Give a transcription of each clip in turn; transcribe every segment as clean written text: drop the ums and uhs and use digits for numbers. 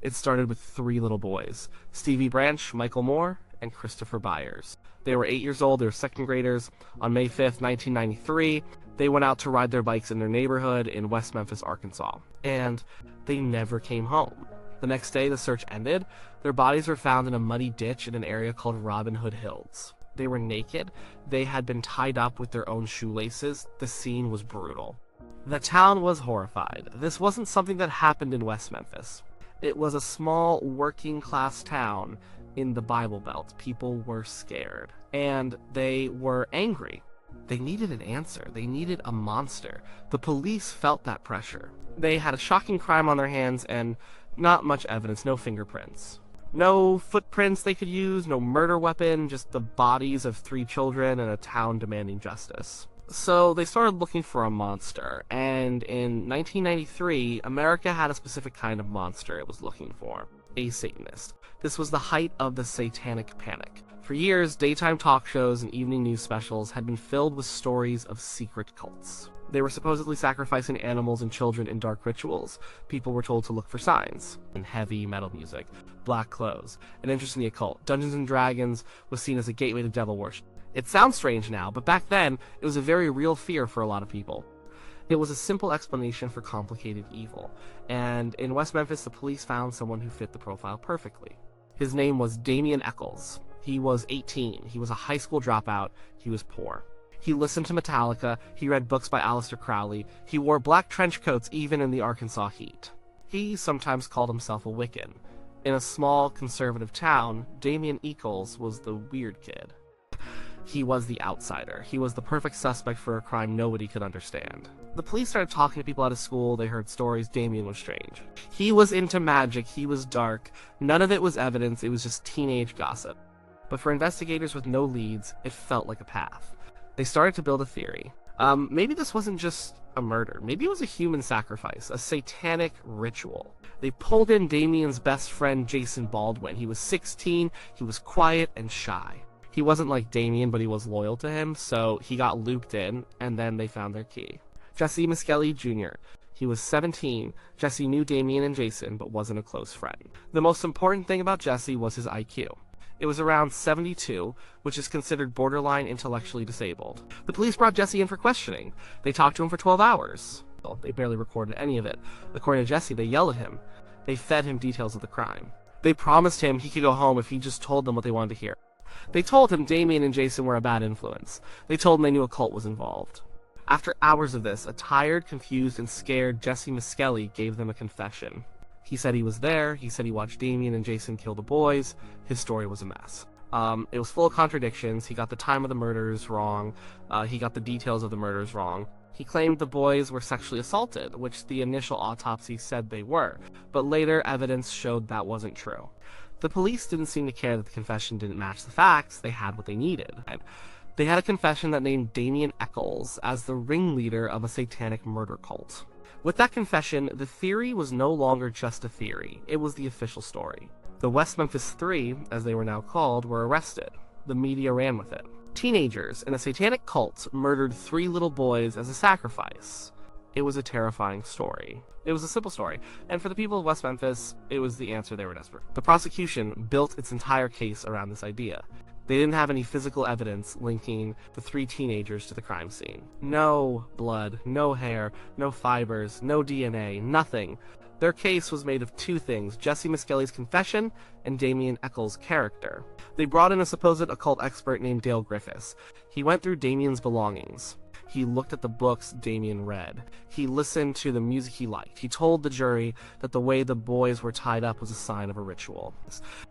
It started with three little boys: Stevie Branch, Michael Moore, and Christopher Byers. They were 8 years old, they were second graders. On May 5th, 1993, they went out to ride their bikes in their neighborhood in West Memphis, Arkansas. And they never came home. The next day, the search ended. Their bodies were found in a muddy ditch in an area called Robin Hood Hills. They were naked. They had been tied up with their own shoelaces. The scene was brutal. The town was horrified. This wasn't something that happened in West Memphis. It was a small, working-class town in the Bible Belt. People were scared. And they were angry. They needed an answer. They needed a monster. The police felt that pressure. They had a shocking crime on their hands and not much evidence, no fingerprints. No footprints they could use, no murder weapon, just the bodies of 3 children and a town demanding justice. So they started looking for a monster, and in 1993, America had a specific kind of monster it was looking for: a Satanist. This was the height of the Satanic Panic. For years, daytime talk shows and evening news specials had been filled with stories of secret cults. They were supposedly sacrificing animals and children in dark rituals. People were told to look for signs in heavy metal music, black clothes, an interest in the occult. Dungeons and Dragons was seen as a gateway to devil worship. It sounds strange now, but back then, it was a very real fear for a lot of people. It was a simple explanation for complicated evil, and in West Memphis, the police found someone who fit the profile perfectly. His name was Damien Echols. He was 18. He was a high school dropout. He was poor. He listened to Metallica. He read books by Aleister Crowley. He wore black trench coats even in the Arkansas heat. He sometimes called himself a Wiccan. In a small, conservative town, Damien Echols was the weird kid. He was the outsider. He was the perfect suspect for a crime nobody could understand. The police started talking to people out of school. They heard stories. Damien was strange. He was into magic. He was dark. None of it was evidence. It was just teenage gossip. But for investigators with no leads, it felt like a path. They started to build a theory. Maybe this wasn't just a murder. Maybe it was a human sacrifice, a satanic ritual. They pulled in Damien's best friend, Jason Baldwin. He was 16. He was quiet and shy. He wasn't like Damien, but he was loyal to him, so he got looped in, and then they found their key. Jessie Misskelley Jr. He was 17. Jessie knew Damien and Jason, but wasn't a close friend. The most important thing about Jessie was his IQ. It was around 72, which is considered borderline intellectually disabled. The police brought Jessie in for questioning. They talked to him for 12 hours. They barely recorded any of it. According to Jessie, they yelled at him. They fed him details of the crime. They promised him he could go home if he just told them what they wanted to hear. They told him Damien and Jason were a bad influence. They told him they knew a cult was involved. After hours of this, a tired, confused, and scared Jessie Misskelley gave them a confession. He said he was there. He said he watched Damien and Jason kill the boys. His story was a mess. It was full of contradictions. He got the time of the murders wrong. He got the details of the murders wrong. He claimed the boys were sexually assaulted, which the initial autopsy said they were, but later evidence showed that wasn't true. The police didn't seem to care that the confession didn't match the facts. They had what they needed. They had a confession that named Damien Echols as the ringleader of a satanic murder cult. With that confession, the theory was no longer just a theory. It was the official story. The West Memphis Three, as they were now called, were arrested. The media ran with it. Teenagers in a satanic cult murdered 3 little boys as a sacrifice. It was a terrifying story. It was a simple story, and for the people of West Memphis, it was the answer they were desperate. The prosecution built its entire case around this idea. They didn't have any physical evidence linking the 3 teenagers to the crime scene. No blood, no hair, no fibers, no DNA, nothing. Their case was made of 2 things: Jessie Misskelley's confession and Damien Echols' character. They brought in a supposed occult expert named Dale Griffiths. He went through Damien's belongings. He looked at the books Damien read. He listened to the music he liked. He told the jury that the way the boys were tied up was a sign of a ritual.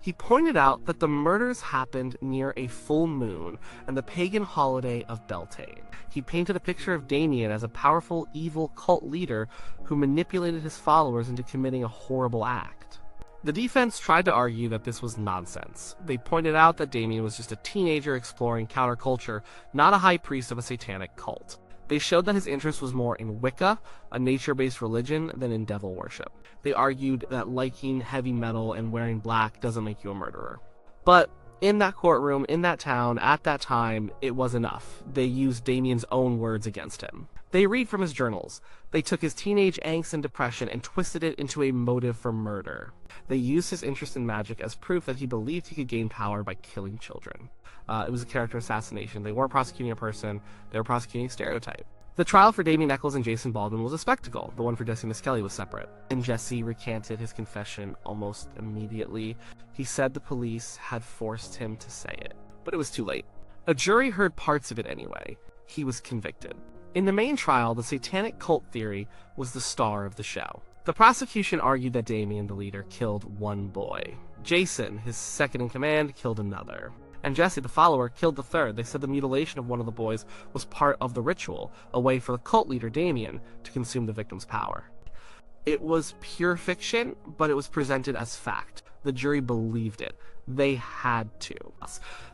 He pointed out that the murders happened near a full moon and the pagan holiday of Beltane. He painted a picture of Damien as a powerful, evil cult leader who manipulated his followers into committing a horrible act. The defense tried to argue that this was nonsense. They pointed out that Damien was just a teenager exploring counterculture, not a high priest of a satanic cult. They showed that his interest was more in Wicca, a nature-based religion, than in devil worship. They argued that liking heavy metal and wearing black doesn't make you a murderer. But in that courtroom, in that town, at that time, it was enough. They used Damien's own words against him. They read from his journals. They took his teenage angst and depression and twisted it into a motive for murder. They used his interest in magic as proof that he believed he could gain power by killing children. It was a character assassination. They weren't prosecuting a person, they were prosecuting a stereotype. The trial for Damien Echols and Jason Baldwin was a spectacle. The one for Jessie Misskelley was separate. And Jessie recanted his confession almost immediately. He said the police had forced him to say it, but it was too late. A jury heard parts of it anyway. He was convicted. In the main trial, the satanic cult theory was the star of the show. The prosecution argued that Damien, the leader, killed one boy. Jason, his second in command, killed another. And Jessie, the follower, killed the third. They said the mutilation of one of the boys was part of the ritual, a way for the cult leader, Damien, to consume the victim's power. It was pure fiction, but it was presented as fact. The jury believed it. They had to.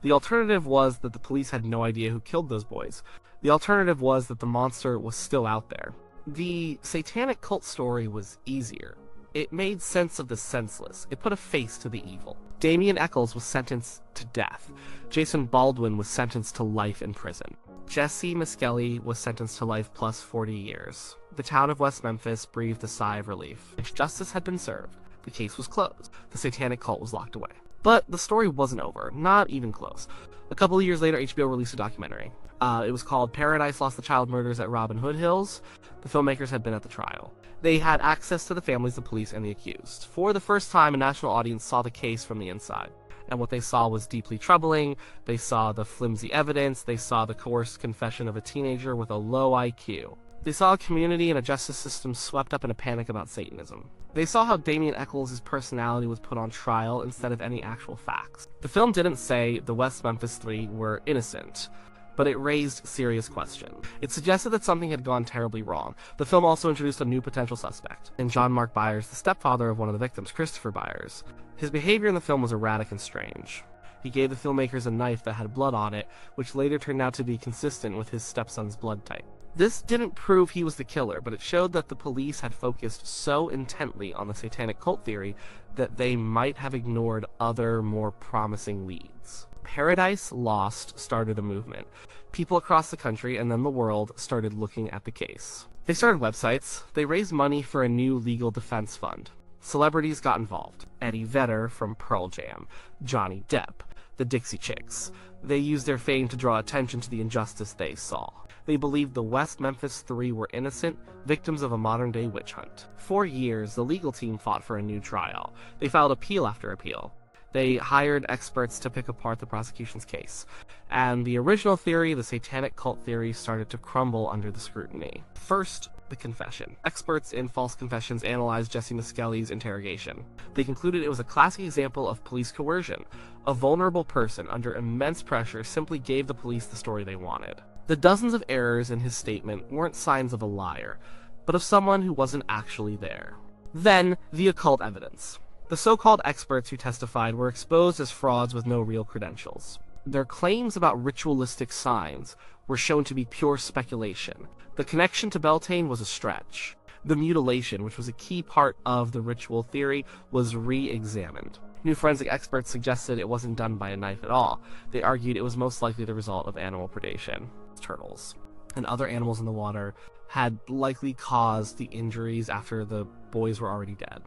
The alternative was that the police had no idea who killed those boys. The alternative was that the monster was still out there. The satanic cult story was easier. It made sense of the senseless. It put a face to the evil. Damien Echols was sentenced to death. Jason Baldwin was sentenced to life in prison. Jessie Misskelley was sentenced to life plus 40 years. The town of West Memphis breathed a sigh of relief. Justice had been served. The case was closed. The satanic cult was locked away. But the story wasn't over. Not even close. A couple of years later, HBO released a documentary. It was called Paradise Lost: The Child Murders at Robin Hood Hills. The filmmakers had been at the trial. They had access to the families, the police, and the accused. For the first time, a national audience saw the case from the inside. And what they saw was deeply troubling. They saw the flimsy evidence. They saw the coerced confession of a teenager with a low IQ. They saw a community and a justice system swept up in a panic about Satanism. They saw how Damien Echols' personality was put on trial instead of any actual facts. The film didn't say the West Memphis Three were innocent, but it raised serious questions. It suggested that something had gone terribly wrong. The film also introduced a new potential suspect, in John Mark Byers, the stepfather of one of the victims, Christopher Byers. His behavior in the film was erratic and strange. He gave the filmmakers a knife that had blood on it, which later turned out to be consistent with his stepson's blood type. This didn't prove he was the killer, but it showed that the police had focused so intently on the satanic cult theory that they might have ignored other, more promising leads. Paradise Lost started a movement. People across the country and then the world started looking at the case. They started websites. They raised money for a new legal defense fund. Celebrities got involved. Eddie Vedder from Pearl Jam, Johnny Depp, the Dixie Chicks. They used their fame to draw attention to the injustice they saw. They believed the West Memphis Three were innocent, victims of a modern-day witch hunt. For years, the legal team fought for a new trial. They filed appeal after appeal. They hired experts to pick apart the prosecution's case. And the original theory, the satanic cult theory, started to crumble under the scrutiny. First, the confession. Experts in false confessions analyzed Jessie Misskelley's interrogation. They concluded it was a classic example of police coercion. A vulnerable person, under immense pressure, simply gave the police the story they wanted. The dozens of errors in his statement weren't signs of a liar, but of someone who wasn't actually there. Then, the occult evidence. The so-called experts who testified were exposed as frauds with no real credentials. Their claims about ritualistic signs were shown to be pure speculation. The connection to Beltane was a stretch. The mutilation, which was a key part of the ritual theory, was re-examined. New forensic experts suggested it wasn't done by a knife at all. They argued it was most likely the result of animal predation. Turtles and other animals in the water had likely caused the injuries after the boys were already dead.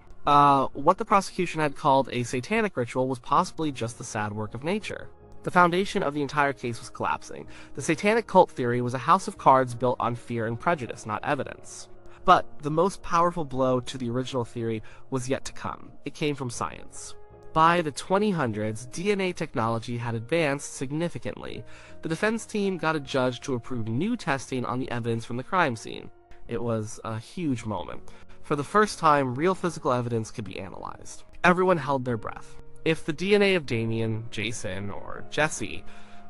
What the prosecution had called a satanic ritual was possibly just the sad work of nature. The foundation of the entire case was collapsing. The satanic cult theory was a house of cards built on fear and prejudice, not evidence. But the most powerful blow to the original theory was yet to come. It came from science. By the 2000s, DNA technology had advanced significantly. The defense team got a judge to approve new testing on the evidence from the crime scene. It was a huge moment. For the first time, real physical evidence could be analyzed. Everyone held their breath. If the DNA of Damien, Jason, or Jessie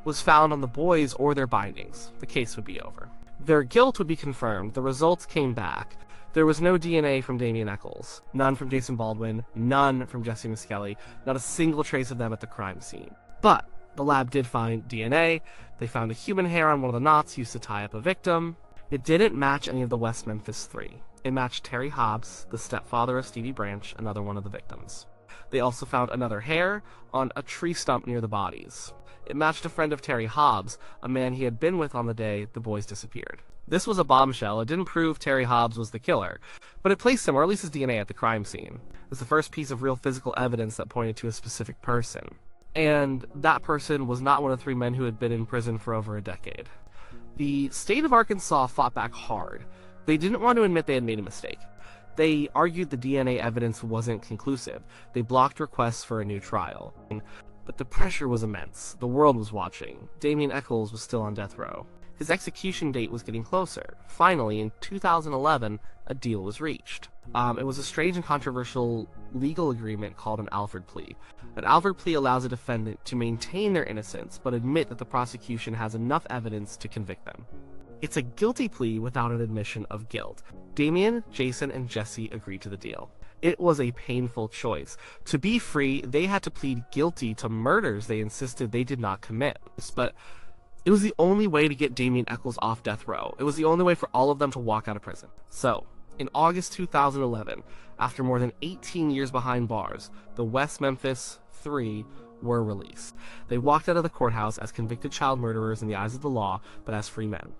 was found on the boys or their bindings, the case would be over. Their guilt would be confirmed. The results came back. There was no DNA from Damien Echols, none from Jason Baldwin, none from Jessie Misskelley, not a single trace of them at the crime scene. But the lab did find DNA. They found a human hair on one of the knots used to tie up a victim. It didn't match any of the West Memphis Three. It matched Terry Hobbs, the stepfather of Stevie Branch, another one of the victims. They also found another hair on a tree stump near the bodies. It matched a friend of Terry Hobbs, a man he had been with on the day the boys disappeared. This was a bombshell. It didn't prove Terry Hobbs was the killer, but it placed him, or at least his DNA, at the crime scene. It was the first piece of real physical evidence that pointed to a specific person. And that person was not one of the 3 men who had been in prison for over a decade. The state of Arkansas fought back hard. They didn't want to admit they had made a mistake. They argued the DNA evidence wasn't conclusive. They blocked requests for a new trial. But the pressure was immense. The world was watching. Damien Echols was still on death row. His execution date was getting closer. Finally, in 2011, a deal was reached. It was a strange and controversial legal agreement called an Alford plea. An Alford plea allows a defendant to maintain their innocence, but admit that the prosecution has enough evidence to convict them. It's a guilty plea without an admission of guilt. Damien, Jason, and Jessie agreed to the deal. It was a painful choice. To be free, they had to plead guilty to murders they insisted they did not commit. But it was the only way to get Damien Echols off death row. It was the only way for all of them to walk out of prison. So, in August 2011, after more than 18 years behind bars, the West Memphis Three were released. They walked out of the courthouse as convicted child murderers in the eyes of the law, but as free men.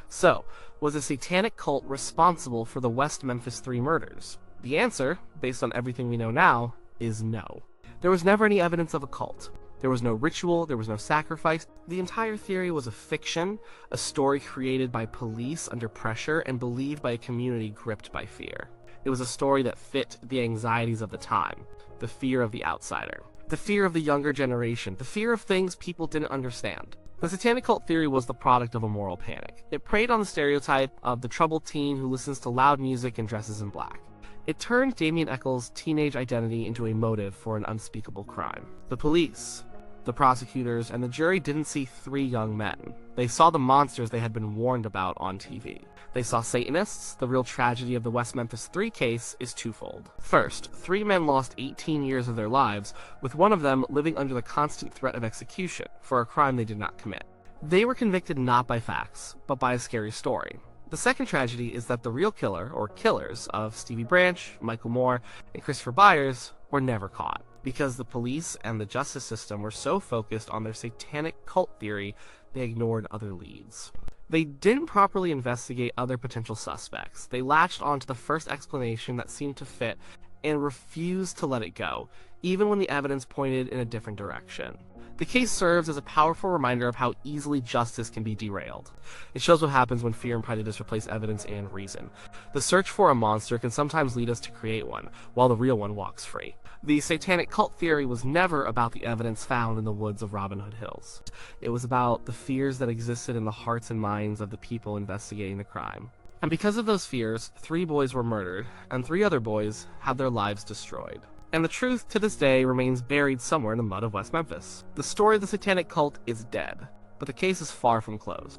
So, was a satanic cult responsible for the West Memphis Three murders? The answer, based on everything we know now, is no. There was never any evidence of a cult. There was no ritual, there was no sacrifice. The entire theory was a fiction, a story created by police under pressure and believed by a community gripped by fear. It was a story that fit the anxieties of the time, the fear of the outsider, the fear of the younger generation, the fear of things people didn't understand. The satanic cult theory was the product of a moral panic. It preyed on the stereotype of the troubled teen who listens to loud music and dresses in black. It turned Damien Echols' teenage identity into a motive for an unspeakable crime. The police, the prosecutors, and the jury didn't see 3 young men. They saw the monsters they had been warned about on TV. They saw Satanists. The real tragedy of the West Memphis Three case is twofold. First, 3 men lost 18 years of their lives, with one of them living under the constant threat of execution for a crime they did not commit. They were convicted not by facts, but by a scary story. The second tragedy is that the real killer, or killers, of Stevie Branch, Michael Moore, and Christopher Byers were never caught, because the police and the justice system were so focused on their satanic cult theory, they ignored other leads. They didn't properly investigate other potential suspects. They latched onto the first explanation that seemed to fit and refused to let it go, even when the evidence pointed in a different direction. The case serves as a powerful reminder of how easily justice can be derailed. It shows what happens when fear and prejudice replace evidence and reason. The search for a monster can sometimes lead us to create one, while the real one walks free. The satanic cult theory was never about the evidence found in the woods of Robin Hood Hills. It was about the fears that existed in the hearts and minds of the people investigating the crime. And because of those fears, 3 boys were murdered, and 3 other boys had their lives destroyed. And the truth, to this day, remains buried somewhere in the mud of West Memphis. The story of the satanic cult is dead, but the case is far from closed.